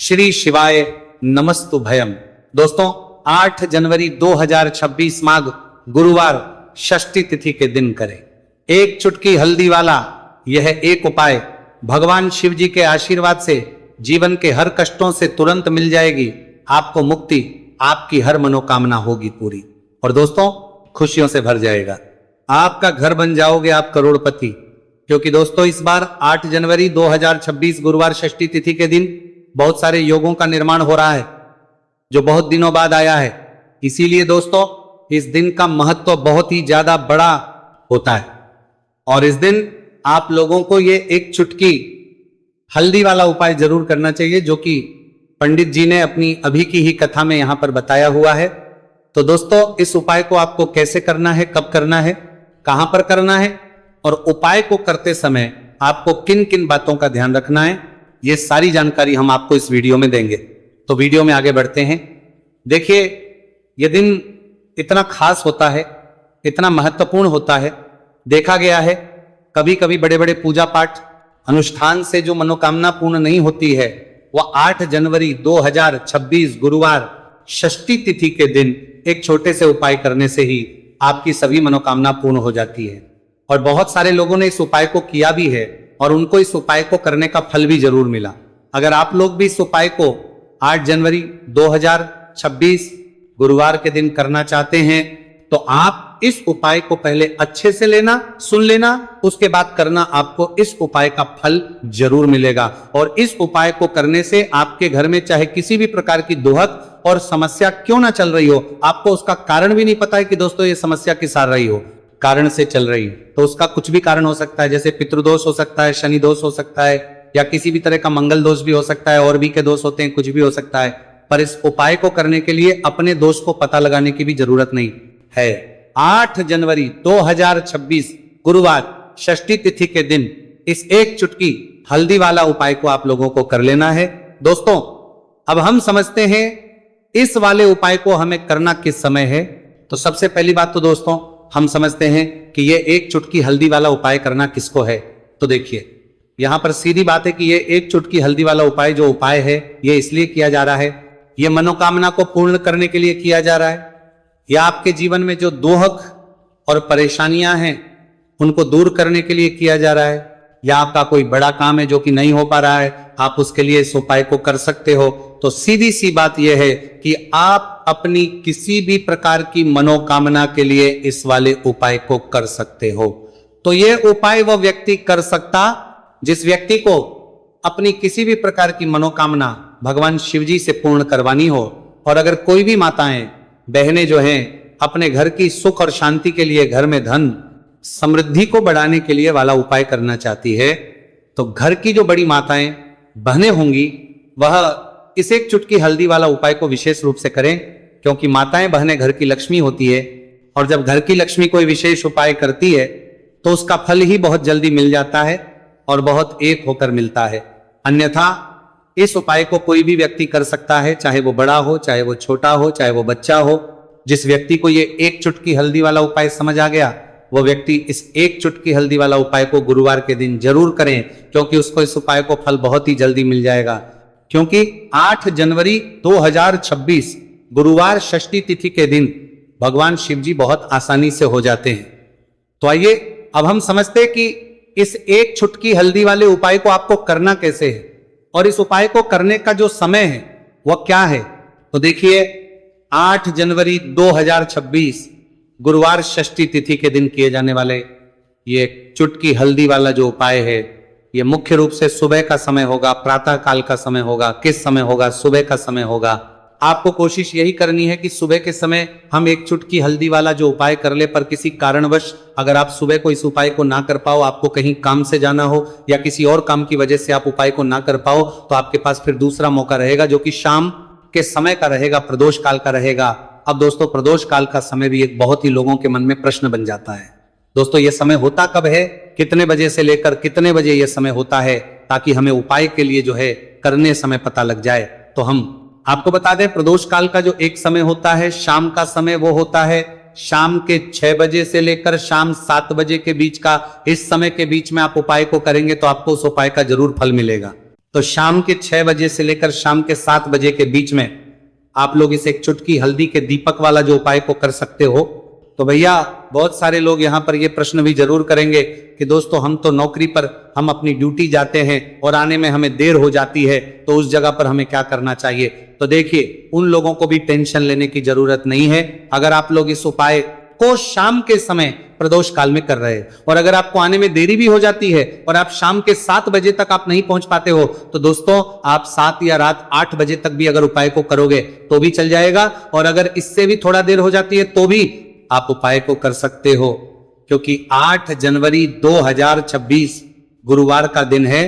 श्री शिवाय नमस्तु भयम। दोस्तों 8 जनवरी 2026 माघ गुरुवार षष्ठी तिथि के दिन करें एक चुटकी हल्दी वाला यह एक उपाय भगवान शिव जी के आशीर्वाद से जीवन के हर कष्टों से तुरंत मिल जाएगी। आपको मुक्ति, आपकी हर मनोकामना होगी पूरी और दोस्तों खुशियों से भर जाएगा। आपका घर बन जाओगे आप करोड़पति। क्योंकि दोस्तों इस बार 8 जनवरी 2026 गुरुवार षष्ठी तिथि के दिन बहुत सारे योगों का निर्माण हो रहा है जो बहुत दिनों बाद आया है। इसीलिए दोस्तों इस दिन का महत्व बहुत ही ज्यादा बड़ा होता है और इस दिन आप लोगों को ये एक चुटकी हल्दी वाला उपाय जरूर करना चाहिए जो कि पंडित जी ने अपनी अभी की ही कथा में यहां पर बताया हुआ है। तो दोस्तों इस उपाय को आपको कैसे करना है, कब करना है, कहां पर करना है और उपाय को करते समय आपको किन किन बातों का ध्यान रखना है, ये सारी जानकारी हम आपको इस वीडियो में देंगे। तो वीडियो में आगे बढ़ते हैं। देखिए यह दिन इतना खास होता है, इतना महत्वपूर्ण होता है। देखा गया है कभी कभी बड़े बड़े पूजा पाठ अनुष्ठान से जो मनोकामना पूर्ण नहीं होती है वह 8 जनवरी 2026 गुरुवार षष्ठी तिथि के दिन एक छोटे से उपाय करने से ही आपकी सभी मनोकामना पूर्ण हो जाती है। और बहुत सारे लोगों ने इस उपाय को किया भी है और उनको इस उपाय को करने का फल भी जरूर मिला। अगर आप लोग भी इस उपाय को 8 जनवरी 2026 गुरुवार के दिन करना चाहते हैं तो आप इस उपाय को पहले अच्छे से लेना, सुन लेना, उसके बाद करना। आपको इस उपाय का फल जरूर मिलेगा और इस उपाय को करने से आपके घर में चाहे किसी भी प्रकार की दुहक और समस्या क्यों ना चल रही हो, आपको उसका कारण भी नहीं पता है कि दोस्तों ये समस्या किस आ रही हो, कारण से चल रही है। तो उसका कुछ भी कारण हो सकता है, जैसे पितृदोष हो सकता है, शनि दोष हो सकता है या किसी भी तरह का मंगल दोष भी हो सकता है और भी के दोष होते हैं, कुछ भी हो सकता है। पर इस उपाय को करने के लिए अपने दोष को पता लगाने की भी जरूरत नहीं है। 8 जनवरी 2026 गुरुवार षष्ठी तिथि के दिन इस एक चुटकी हल्दी वाला उपाय को आप लोगों को कर लेना है। दोस्तों अब हम समझते हैं इस वाले उपाय को हमें करना किस समय है। तो सबसे पहली बात तो दोस्तों हम समझते हैं कि ये एक चुटकी हल्दी वाला उपाय करना किसको है। तो देखिए यहां पर सीधी बात है कि ये एक चुटकी हल्दी वाला उपाय जो उपाय है ये इसलिए किया जा रहा है, ये मनोकामना को पूर्ण करने के लिए किया जा रहा है या आपके जीवन में जो दोहक और परेशानियां हैं उनको दूर करने के लिए किया जा रहा है या आपका कोई बड़ा काम है जो कि नहीं हो पा रहा है, आप उसके लिए इस उपाय को कर सकते हो। तो सीधी सी बात यह है कि आप अपनी किसी भी प्रकार की मनोकामना के लिए इस वाले उपाय को कर सकते हो। तो यह उपाय वह व्यक्ति कर सकता जिस व्यक्ति को अपनी किसी भी प्रकार की मनोकामना भगवान शिव जी से पूर्ण करवानी हो। और अगर कोई भी माताएं बहनें जो हैं अपने घर की सुख और शांति के लिए, घर में धन समृद्धि को बढ़ाने के लिए वाला उपाय करना चाहती है तो घर की जो बड़ी माताएं बहनें होंगी वह इस एक चुटकी हल्दी वाला उपाय को विशेष रूप से करें। क्योंकि माताएं बहनें घर की लक्ष्मी होती है और जब घर की लक्ष्मी कोई विशेष उपाय करती है तो उसका फल ही बहुत जल्दी मिल जाता है और बहुत एक होकर मिलता है। अन्यथा इस उपाय को कोई भी व्यक्ति कर सकता है, चाहे वो बड़ा हो, चाहे वो छोटा हो, चाहे वो बच्चा हो। जिस व्यक्ति को ये एक चुटकी हल्दी वाला उपाय समझ आ गया वो व्यक्ति इस एक चुटकी हल्दी वाला उपाय को गुरुवार के दिन जरूर करें क्योंकि उसको इस उपाय को फल बहुत ही जल्दी मिल जाएगा। क्योंकि 8 जनवरी 2026 गुरुवार षष्ठी तिथि के दिन भगवान शिव जी बहुत आसानी से हो जाते हैं। तो आइए अब हम समझते हैं कि इस एक चुटकी हल्दी वाले उपाय को आपको करना कैसे है और इस उपाय को करने का जो समय है वह क्या है। तो देखिए 8 जनवरी 2026 गुरुवार षष्ठी तिथि के दिन किए जाने वाले ये चुटकी हल्दी वाला जो उपाय है ये मुख्य रूप से सुबह का समय होगा, प्रातः काल का समय होगा। किस समय होगा? सुबह का समय होगा। आपको कोशिश यही करनी है कि सुबह के समय हम एक चुटकी हल्दी वाला जो उपाय कर ले। पर किसी कारणवश अगर आप सुबह को इस उपाय को ना कर पाओ, आपको कहीं काम से जाना हो या किसी और काम की वजह से आप उपाय को ना कर पाओ तो आपके पास फिर दूसरा मौका रहेगा जो कि शाम के समय का रहेगा, प्रदोष काल का रहेगा। अब दोस्तों प्रदोष काल का समय भी एक बहुत ही लोगों के मन में प्रश्न बन जाता है। दोस्तों ये समय होता कब है, कितने बजे से लेकर कितने बजे यह समय होता है, ताकि हमें उपाय के लिए जो है करने समय पता लग जाए। तो हम आपको बता दें प्रदोष काल का जो एक समय होता है शाम का समय, वो होता है शाम के 6 बजे से लेकर शाम 7 बजे के बीच का। इस समय के बीच में आप उपाय को करेंगे तो आपको उस उपाय का जरूर फल मिलेगा। तो शाम के 6 बजे से लेकर शाम के 7 बजे के बीच में आप लोग इस एक चुटकी हल्दी के दीपक वाला जो उपाय को कर सकते हो। तो भैया बहुत सारे लोग यहाँ पर ये प्रश्न भी जरूर करेंगे कि दोस्तों हम तो नौकरी पर हम अपनी ड्यूटी जाते हैं और आने में हमें देर हो जाती है, तो उस जगह पर हमें क्या करना चाहिए। तो देखिए, उन लोगों को भी टेंशन लेने की जरूरत नहीं है। अगर आप लोग इस उपाय को शाम के समय प्रदोष काल में कर रहे हैं और अगर आपको आने में देरी भी हो जाती है और आप शाम के 7 बजे तक आप नहीं पहुंच पाते हो, तो दोस्तों आप 7 या रात 8 बजे तक भी अगर उपाय को करोगे तो भी चल जाएगा। और अगर इससे भी थोड़ा देर हो जाती है तो भी आप उपाय को कर सकते हो, क्योंकि 8 जनवरी 2026 गुरुवार का दिन है।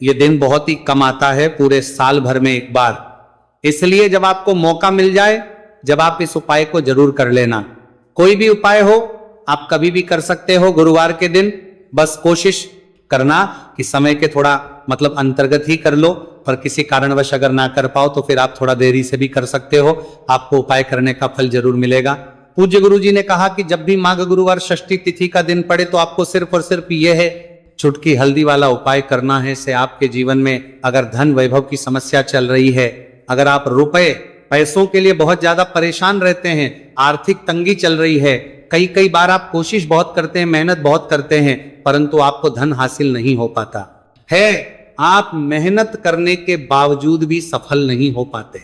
यह दिन बहुत ही कम आता है पूरे साल भर में एक बार, इसलिए जब आपको मौका मिल जाए, जब आप इस उपाय को जरूर कर लेना। कोई भी उपाय हो आप कभी भी कर सकते हो गुरुवार के दिन, बस कोशिश करना कि समय के थोड़ा मतलब अंतर्गत ही कर लो, पर किसी कारणवश अगर ना कर पाओ तो फिर आप थोड़ा देरी से भी कर सकते हो, आपको उपाय करने का फल जरूर मिलेगा। पूज्य गुरु जी ने कहा कि जब भी माघ गुरुवार षष्ठी तिथि का दिन पड़े तो आपको सिर्फ और सिर्फ यह है चुटकी हल्दी वाला उपाय करना है। से आपके जीवन में अगर धन वैभव की समस्या चल रही है, अगर आप रुपए पैसों के लिए बहुत ज्यादा परेशान रहते हैं, आर्थिक तंगी चल रही है, कई बार आप कोशिश बहुत करते हैं, मेहनत बहुत करते हैं, परंतु आपको धन हासिल नहीं हो पाता है, आप मेहनत करने के बावजूद भी सफल नहीं हो पाते,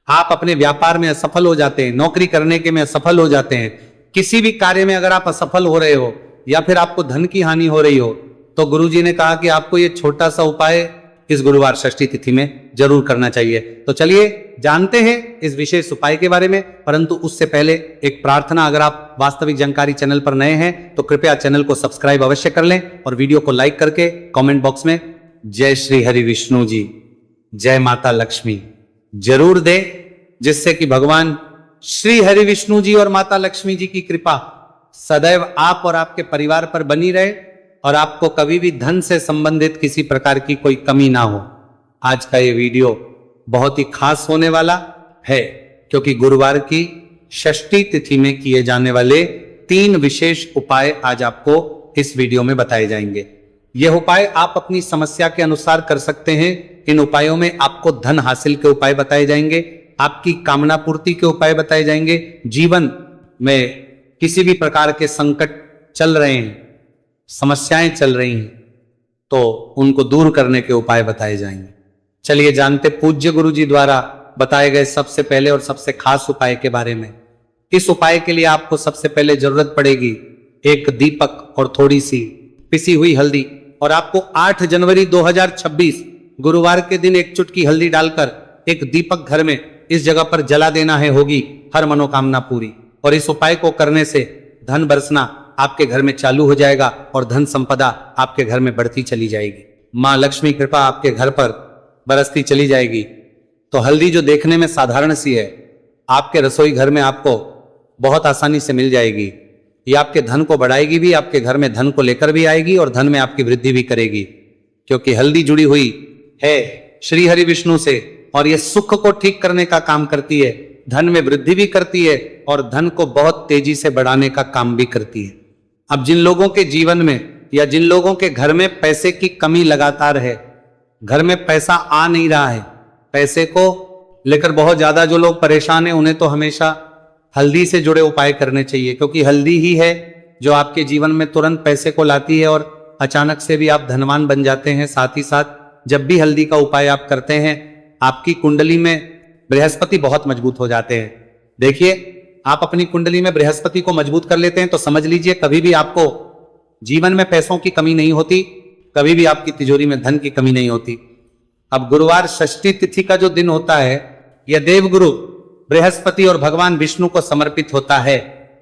आप अपने व्यापार में असफल हो जाते हैं, नौकरी करने के में असफल हो जाते हैं, किसी भी कार्य में अगर आप असफल हो रहे हो या फिर आपको धन की हानि हो रही हो, तो गुरुजी ने कहा कि आपको ये छोटा सा उपाय इस गुरुवार षष्ठी तिथि में जरूर करना चाहिए। तो चलिए जानते हैं इस विशेष उपाय के बारे में, परंतु उससे पहले एक प्रार्थना, अगर आप वास्तविक जानकारी चैनल पर नए हैं तो कृपया चैनल को सब्सक्राइब अवश्य कर लें और वीडियो को लाइक करके कमेंट बॉक्स में जय श्री हरि विष्णु जी, जय माता लक्ष्मी जरूर दे, जिससे कि भगवान श्री हरि विष्णु जी और माता लक्ष्मी जी की कृपा सदैव आप और आपके परिवार पर बनी रहे और आपको कभी भी धन से संबंधित किसी प्रकार की कोई कमी ना हो। आज का ये वीडियो बहुत ही खास होने वाला है, क्योंकि गुरुवार की षष्ठी तिथि में किए जाने वाले 3 विशेष उपाय आज आपको इस वीडियो में बताए जाएंगे। यह उपाय आप अपनी समस्या के अनुसार कर सकते हैं। इन उपायों में आपको धन हासिल के उपाय बताए जाएंगे, आपकी कामना पूर्ति के उपाय बताए जाएंगे, जीवन में किसी भी प्रकार के संकट चल रहे हैं, समस्याएं चल रही हैं, तो उनको दूर करने के उपाय बताए जाएंगे। चलिए जानते पूज्य गुरु जी द्वारा बताए गए सबसे पहले और सबसे खास उपाय के बारे में। इस उपाय के लिए आपको सबसे पहले जरूरत पड़ेगी एक दीपक और थोड़ी सी पिसी हुई हल्दी, और आपको 8 जनवरी 2026 गुरुवार के दिन एक चुटकी हल्दी डालकर एक दीपक घर में इस जगह पर जला देना है, होगी हर मनोकामना पूरी। और इस उपाय को करने से धन बरसना आपके घर में चालू हो जाएगा और धन संपदा आपके घर में बढ़ती चली जाएगी, माँ लक्ष्मी कृपा आपके घर पर बरसती चली जाएगी। तो हल्दी जो देखने में साधारण सी है, आपके रसोई घर में आपको बहुत आसानी से मिल जाएगी। ये आपके धन को बढ़ाएगी भी, आपके घर में धन को लेकर भी आएगी और धन में आपकी वृद्धि भी करेगी, क्योंकि हल्दी जुड़ी हुई है श्री हरि विष्णु से और यह सुख को ठीक करने का काम करती है, धन में वृद्धि भी करती है और धन को बहुत तेजी से बढ़ाने का काम भी करती है। अब जिन लोगों के जीवन में या जिन लोगों के घर में पैसे की कमी लगातार है, घर में पैसा आ नहीं रहा है, पैसे को लेकर बहुत ज्यादा जो लोग परेशान हैं, उन्हें तो हमेशा हल्दी से जुड़े उपाय करने चाहिए, क्योंकि हल्दी ही है जो आपके जीवन में तुरंत पैसे को लाती है और अचानक से भी आप धनवान बन जाते हैं। साथ ही साथ जब भी हल्दी का उपाय आप करते हैं, आपकी कुंडली में बृहस्पति बहुत मजबूत हो जाते हैं। देखिए, आप अपनी कुंडली में बृहस्पति को मजबूत कर लेते हैं तो समझ लीजिए कभी भी आपको जीवन में पैसों की कमी नहीं होती, कभी भी आपकी तिजोरी में धन की कमी नहीं होती। अब गुरुवार षष्ठी तिथि का जो दिन होता है, यह देवगुरु बृहस्पति और भगवान विष्णु को समर्पित होता है।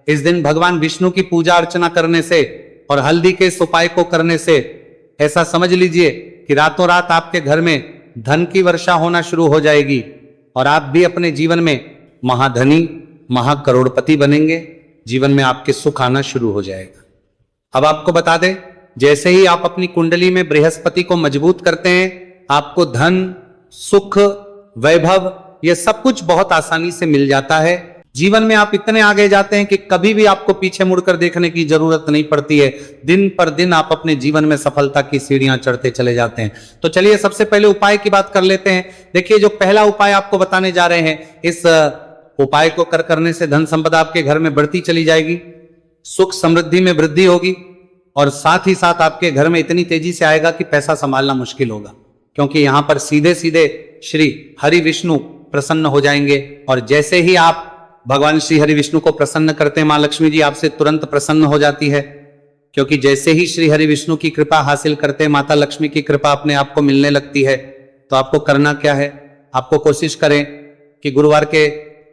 इस दिन भगवान विष्णु की पूजा अर्चना करने से और हल्दी के इस उपाय को करने से ऐसा समझ लीजिए कि रातों रात आपके घर में धन की वर्षा होना शुरू हो जाएगी और आप भी अपने जीवन में महाधनी महाकरोड़पति बनेंगे, जीवन में आपके सुख आना शुरू हो जाएगा। अब आपको बता दें, जैसे ही आप अपनी कुंडली में बृहस्पति को मजबूत करते हैं, आपको धन सुख वैभव ये सब कुछ बहुत आसानी से मिल जाता है। जीवन में आप इतने आगे जाते हैं कि कभी भी आपको पीछे मुड़कर देखने की जरूरत नहीं पड़ती है। दिन पर दिन आप अपने जीवन में सफलता की सीढ़ियां चढ़ते चले जाते हैं। तो चलिए सबसे पहले उपाय की बात कर लेते हैं। देखिए, जो पहला उपाय आपको बताने जा रहे हैं, इस उपाय को करने से धन संपदा आपके घर में बढ़ती चली जाएगी, सुख समृद्धि में वृद्धि होगी, और साथ ही साथ आपके घर में इतनी तेजी से आएगा कि पैसा संभालना मुश्किल होगा, क्योंकि यहां पर सीधे सीधे श्री हरि विष्णु प्रसन्न हो जाएंगे। और जैसे ही आप भगवान श्री हरि विष्णु को प्रसन्न करते हैं, मां लक्ष्मी जी आपसे तुरंत प्रसन्न हो जाती है, क्योंकि जैसे ही श्री हरि विष्णु की कृपा हासिल करते हैं, माता लक्ष्मी की कृपा अपने आप को मिलने लगती है। तो आपको करना क्या है, आपको कोशिश करें कि गुरुवार के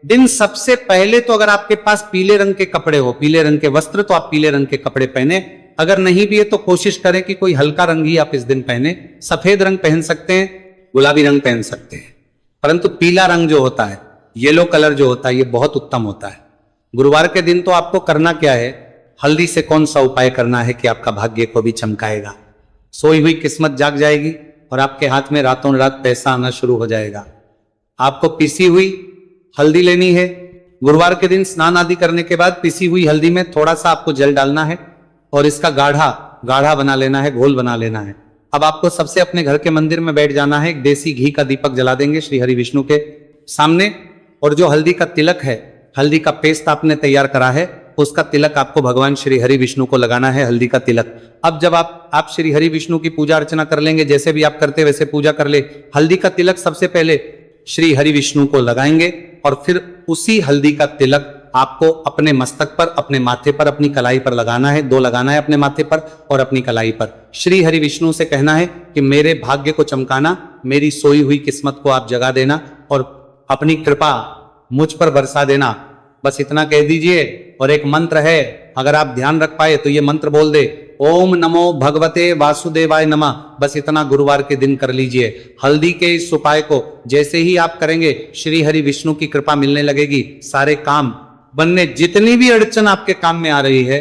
दिन सबसे पहले तो अगर आपके पास पीले रंग के कपड़े हो, पीले रंग के वस्त्र, तो आप पीले रंग के कपड़े पहने। अगर नहीं भी है तो कोशिश करें कि कोई हल्का रंग ही आप इस दिन पहने। सफेद रंग पहन सकते हैं, गुलाबी रंग पहन सकते हैं, परंतु पीला रंग जो होता है, येलो कलर जो होता है, ये बहुत उत्तम होता है। गुरुवार के दिन तो आपको करना क्या है, हल्दी से कौन सा उपाय करना है कि आपका भाग्य को भी चमकाएगा, सोई हुई किस्मत जाग जाएगी और आपके हाथ में रातों रात पैसा आना शुरू हो जाएगा। आपको पिसी हुई हल्दी लेनी है। गुरुवार के दिन स्नान आदि करने के बाद पिसी हुई हल्दी में थोड़ा सा आपको जल डालना है और इसका गाढ़ा बना लेना है, घोल बना लेना है। अब आपको सबसे अपने घर के मंदिर में बैठ जाना है, एक देसी घी का दीपक जला देंगे श्री हरि विष्णु के सामने, और जो हल्दी का तिलक है, हल्दी का पेस्ट आपने तैयार करा है, उसका तिलक आपको भगवान श्री हरि विष्णु को लगाना है, हल्दी का तिलक। अब जब आप श्री हरि विष्णु की पूजा अर्चना कर लेंगे, जैसे भी आप करते वैसे पूजा कर ले। हल्दी का तिलक सबसे पहले श्री हरि विष्णु को लगाएंगे और फिर उसी हल्दी का तिलक आपको अपने मस्तक पर, अपने माथे पर, अपनी कलाई पर लगाना है। 2 लगाना है अपने माथे पर और अपनी कलाई पर। श्री हरि विष्णु से कहना है कि मेरे भाग्य को चमकाना, मेरी सोई हुई किस्मत को आप जगा देना और अपनी कृपा मुझ पर बरसा देना। बस इतना कह दीजिए। और एक मंत्र है, अगर आप ध्यान रख पाए तो ये मंत्र बोल दे, ओम नमो भगवते वासुदेवाय नमः। बस इतना गुरुवार के दिन कर लीजिए। हल्दी के इस उपाय को जैसे ही आप करेंगे, श्री हरि विष्णु की कृपा मिलने लगेगी, सारे काम बनने, जितनी भी अड़चन आपके काम में आ रही है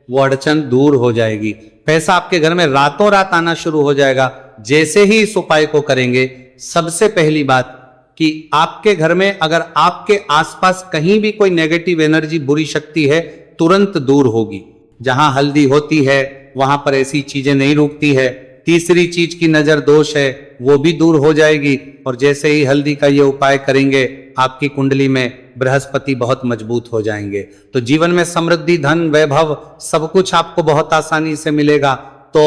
वो अड़चन दूर हो जाएगी। पैसा आपके घर में रातों रात आना शुरू हो जाएगा जैसे ही इस उपाय को करेंगे। सबसे पहली बात कि आपके घर में अगर आपके आसपास कहीं भी कोई नेगेटिव एनर्जी, बुरी शक्ति है, तुरंत दूर होगी। जहां हल्दी होती है वहां पर ऐसी चीजें नहीं रुकती है। तीसरी चीज की नजर दोष है, वो भी दूर हो जाएगी। और जैसे ही हल्दी का ये उपाय करेंगे, आपकी कुंडली में बृहस्पति बहुत मजबूत हो जाएंगे। तो जीवन में समृद्धि, धन, वैभव सब कुछ आपको बहुत आसानी से मिलेगा। तो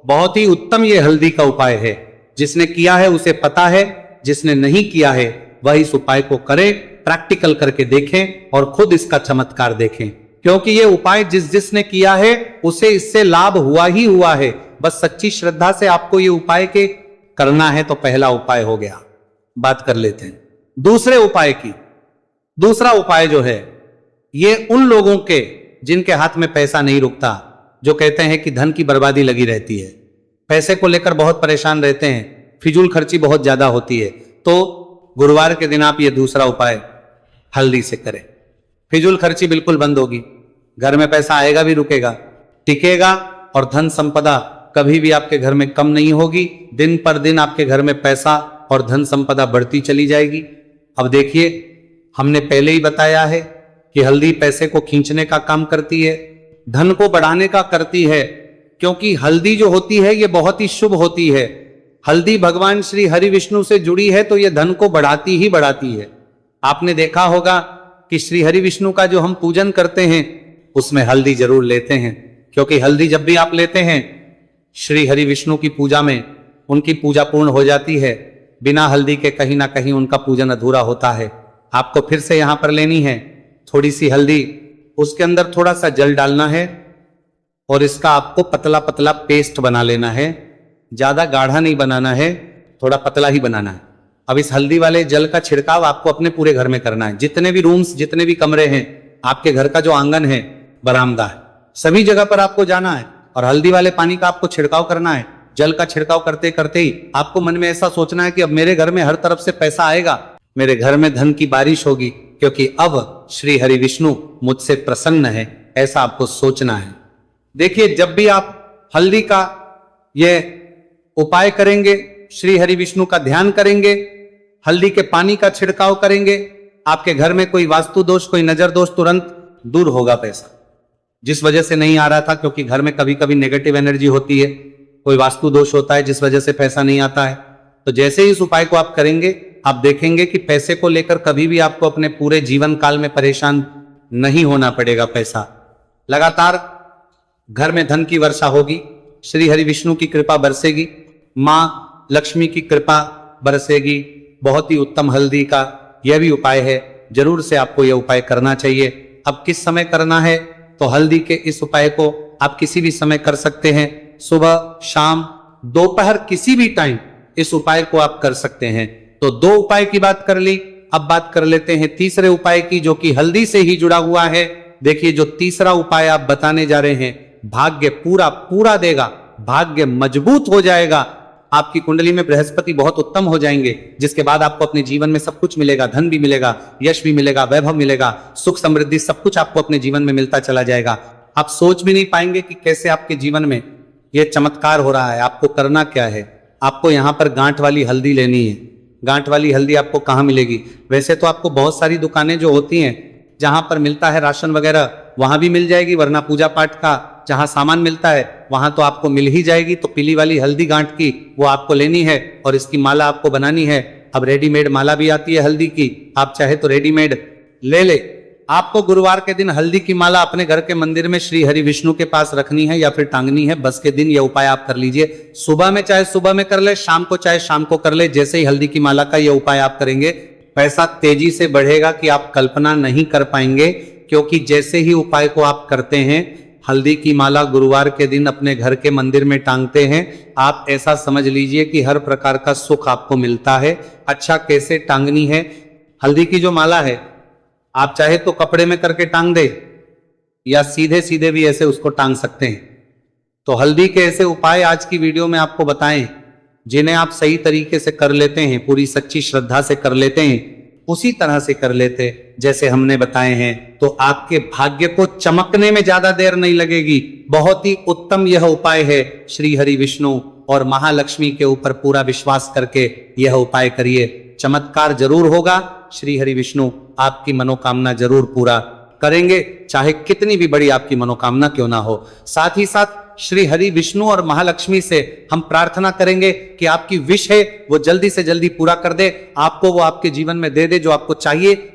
बहुत ही उत्तम ये हल्दी का उपाय है। जिसने किया है उसे पता है, जिसने नहीं किया है वह इस उपाय को करे, प्रैक्टिकल करके देखें और खुद इसका चमत्कार देखें। क्योंकि ये उपाय जिसने किया है उसे इससे लाभ हुआ ही हुआ है। बस सच्ची श्रद्धा से आपको ये उपाय के करना है। तो पहला उपाय हो गया। बात कर लेते हैं दूसरे उपाय की। दूसरा उपाय जो है, ये उन लोगों के जिनके हाथ में पैसा नहीं रुकता, जो कहते हैं कि धन की बर्बादी लगी रहती है, पैसे को लेकर बहुत परेशान रहते हैं, फिजूल खर्ची बहुत ज्यादा होती है। तो गुरुवार के दिन आप ये दूसरा उपाय हल्दी से करें। फिजूल खर्ची बिल्कुल बंद होगी, घर में पैसा आएगा भी, रुकेगा, टिकेगा, और धन संपदा कभी भी आपके घर में कम नहीं होगी। दिन पर दिन आपके घर में पैसा और धन संपदा बढ़ती चली जाएगी। अब देखिए, हमने पहले ही बताया है कि हल्दी पैसे को खींचने का काम करती है, धन को बढ़ाने का करती है, क्योंकि हल्दी जो होती है ये बहुत ही शुभ होती है। हल्दी भगवान श्री हरि विष्णु से जुड़ी है तो ये धन को बढ़ाती ही बढ़ाती है। आपने देखा होगा कि श्री हरि विष्णु का जो हम पूजन करते हैं उसमें हल्दी जरूर लेते हैं, क्योंकि हल्दी जब भी आप लेते हैं श्री हरि विष्णु की पूजा में, उनकी पूजा पूर्ण हो जाती है। बिना हल्दी के कहीं ना कहीं उनका पूजन अधूरा होता है। आपको फिर से यहां पर लेनी है थोड़ी सी हल्दी, उसके अंदर थोड़ा सा जल डालना है और इसका आपको पतला पतला पेस्ट बना लेना है। ज्यादा गाढ़ा नहीं बनाना है, थोड़ा पतला ही बनाना है। अब इस हल्दी वाले जल का छिड़काव आपको अपने पूरे घर में करना है। जितने भी रूम्स, जितने भी कमरे हैं, आपके घर का जो आंगन है, बरामदा है, सभी जगह पर आपको जाना है और हल्दी वाले पानी का आपको छिड़काव करना है। जल का छिड़काव करते करते ही आपको मन में ऐसा सोचना है कि अब मेरे घर में हर तरफ से पैसा आएगा, मेरे घर में धन की बारिश होगी, क्योंकि अब श्री हरि विष्णु मुझसे प्रसन्न है। ऐसा आपको सोचना है। देखिए, जब भी आप हल्दी का ये उपाय करेंगे, श्री हरि विष्णु का ध्यान करेंगे, हल्दी के पानी का छिड़काव करेंगे, आपके घर में कोई वास्तु दोष, कोई नजर दोष तुरंत दूर होगा। पैसा जिस वजह से नहीं आ रहा था, क्योंकि घर में कभी कभी नेगेटिव एनर्जी होती है, कोई वास्तु दोष होता है जिस वजह से पैसा नहीं आता है, तो जैसे ही इस उपाय को आप करेंगे आप देखेंगे कि पैसे को लेकर कभी भी आपको अपने पूरे जीवन काल में परेशान नहीं होना पड़ेगा। पैसा लगातार घर में धन की वर्षा होगी, श्री हरि विष्णु की कृपा बरसेगी, मां लक्ष्मी की कृपा बरसेगी। बहुत ही उत्तम हल्दी का यह भी उपाय है, जरूर से आपको यह उपाय करना चाहिए। अब किस समय करना है, तो हल्दी के इस उपाय को आप किसी भी समय कर सकते हैं, सुबह, शाम, दोपहर, किसी भी टाइम इस उपाय को आप कर सकते हैं। तो दो उपाय की बात कर ली, अब बात कर लेते हैं तीसरे उपाय की, जो कि हल्दी से ही जुड़ा हुआ है। देखिए, जो तीसरा उपाय आप बताने जा रहे हैं, भाग्य पूरा देगा, भाग्य मजबूत हो जाएगा, आपकी कुंडली में बृहस्पति बहुत उत्तम हो जाएंगे, जिसके बाद आपको अपने जीवन में सब कुछ मिलेगा, धन भी मिलेगा, यश भी मिलेगा, वैभव मिलेगा, सुख समृद्धि सब कुछ आपको अपने जीवन में मिलता चला जाएगा। आप सोच भी नहीं पाएंगे कि कैसे आपके जीवन में यह चमत्कार हो रहा है। आपको करना क्या है, आपको यहां पर गांठ वाली हल्दी लेनी है। गांठ वाली हल्दी आपको कहां मिलेगी, वैसे तो आपको बहुत सारी दुकानें जो होती हैं जहां पर मिलता है राशन वगैरह, वहां भी मिल जाएगी, वरना पूजा पाठ का जहां सामान मिलता है वहां तो आपको मिल ही जाएगी। तो पीली वाली हल्दी गांठ की वो आपको लेनी है और इसकी माला आपको बनानी है। अब रेडीमेड माला भी आती है हल्दी की, आप चाहे तो रेडीमेड ले ले। आपको गुरुवार के दिन हल्दी की माला अपने घर के मंदिर में श्री हरि विष्णु के पास रखनी है या फिर टांगनी है। बस के दिन यह उपाय आप कर लीजिए, सुबह में चाहे सुबह में कर ले, शाम को चाहे शाम को कर ले। जैसे ही हल्दी की माला का यह उपाय आप करेंगे, पैसा तेजी से बढ़ेगा कि आप कल्पना नहीं कर पाएंगे। क्योंकि जैसे ही उपाय को आप करते हैं, हल्दी की माला गुरुवार के दिन अपने घर के मंदिर में टांगते हैं, आप ऐसा समझ लीजिए कि हर प्रकार का सुख आपको मिलता है। अच्छा, कैसे टांगनी है हल्दी की जो माला है, आप चाहे तो कपड़े में करके टांग दे या सीधे सीधे भी ऐसे उसको टांग सकते हैं। तो हल्दी के ऐसे उपाय आज की वीडियो में आपको बताएं, जिन्हें आप सही तरीके से कर लेते हैं, पूरी सच्ची श्रद्धा से कर लेते हैं, उसी तरह से कर लेते जैसे हमने बताए हैं, तो आपके भाग्य को चमकने में ज्यादा देर नहीं लगेगी। बहुत ही उत्तम यह उपाय है। श्री हरि विष्णु और महालक्ष्मी के ऊपर पूरा विश्वास करके यह उपाय करिए, चमत्कार जरूर होगा। श्री हरि विष्णु आपकी मनोकामना जरूर पूरा करेंगे, चाहे कितनी भी बड़ी आपकी मनोकामना क्यों ना हो। साथ ही साथ श्री हरि विष्णु और महालक्ष्मी से हम प्रार्थना करेंगे कि आपकी विश है वो जल्दी से जल्दी पूरा कर दे, आपको वो आपके जीवन में दे दे जो आपको चाहिए।